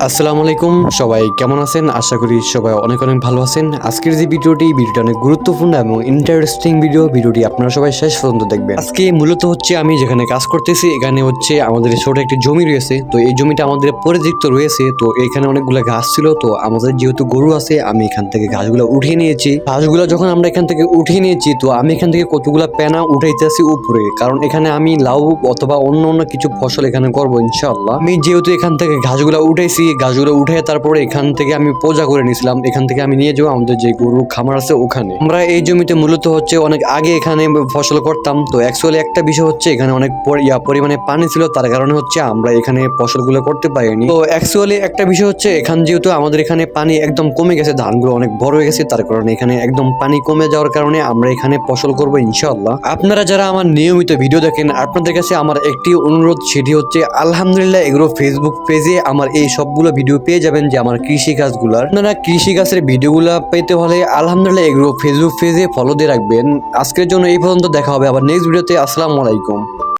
আসসালামু আলাইকুম, সবাই কেমন আছেন? আশা করি সবাই অনেক অনেক ভালো আছেন। আজকের যে ভিডিওটি অনেক গুরুত্বপূর্ণ এবং ইন্টারেস্টিং ভিডিওটি আপনারা সবাই শেষ পর্যন্ত দেখবেন। আজকে মূলত হচ্ছে আমি যেখানে কাজ করতেছি এখানে হচ্ছে আমাদের ছোট একটি জমি রয়েছে। তো এই জমিটা আমাদের পরিত্যক্ত রয়েছে। তো এখানে অনেকগুলো ঘাস ছিল। তো আমাদের যেহেতু গরু আছে আমি এখান থেকে ঘাসগুলো উঠিয়ে নিয়েছি। ঘাসগুলো যখন আমরা এখান থেকে উঠিয়ে নিয়েছি তো আমি এখান থেকে কতগুলা পেনা উঠাইতেছি উপরে, কারণ এখানে আমি লাউ অথবা অন্য অন্য কিছু ফসল এখানে করবো ইনশাআল্লাহ। আমি যেহেতু এখান থেকে ঘাসগুলো উঠাইছি, গাছগুলো উঠে তারপরে এখান থেকে আমি পূজা করে নিয়েছিলাম। এখান থেকে আমি নিয়ে যাবো আমাদের যে গরু খামার আছে ওখানে। আমরা এই জমিতে মূলত হচ্ছে অনেক আগে এখানে ফসল করতাম। তো অ্যাকচুয়ালি একটা বিষয় হচ্ছে এখানে অনেক পরিমাণে পানি ছিল, তার কারণে হচ্ছে আমরা এখানে ফসলগুলো করতে পারিনি। তো অ্যাকচুয়ালি একটা বিষয় হচ্ছে এখানে যেহেতু আমাদের এখানে পানি একদম কমে গেছে, ধানগুলো অনেক বড় হয়ে গেছে, তার কারণে এখানে একদম পানি কমে যাওয়ার কারণে আমরা এখানে ফসল করবো ইনশাআল্লাহ। আপনারা যারা আমার নিয়মিত ভিডিও দেখেন আপনাদের কাছে আমার একটি অনুরোধ, সেটি হচ্ছে আলহামদুলিল্লাহ এগুলো ফেসবুক পেজে আমার এই সবগুলো ভিডিও পেয়ে যাবেন যে আমার কৃষি কাজগুলার। আপনারা কৃষি কাজের ভিডিওগুলা পেতে হলে আলহামদুলিল্লাহ এগুলো ফেসবুক পেজে ফলো দিয়ে রাখবেন। আজকের জন্য এই পর্যন্ত, দেখা হবে আবার নেক্সট ভিডিওতে। আসসালামু আলাইকুম।